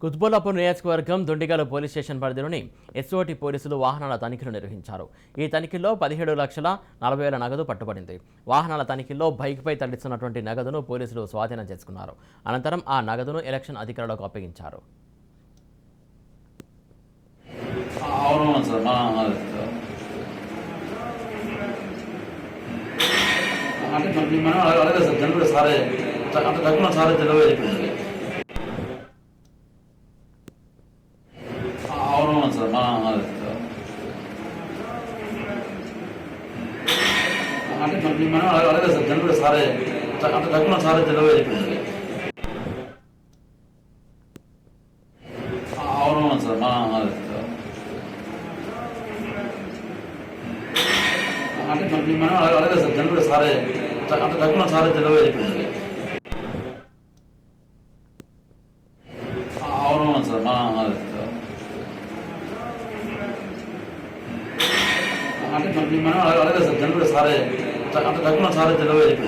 కుత్బుల్లాపూర్ నియోజకవర్గం Dundigal police station పరిధిలోని SOT పోలీసులు వాహనాల తనిఖీలు నిర్వహించారు. ఈ తనిఖీల్లో 17,40,000 నగదు పట్టుబడింది. వాహనాల తనిఖీల్లో బైక్పై తరలిస్తున్నటువంటి నగదును పోలీసులు స్వాధీనం చేసుకున్నారు. అనంతరం ఆ నగదును ఎలక్షన్ అధికారులకు అప్పగించారు. అంటే మనం అలాగే సార్ జనరల్ సారే అంటే తక్కువ సారే తెలియదు.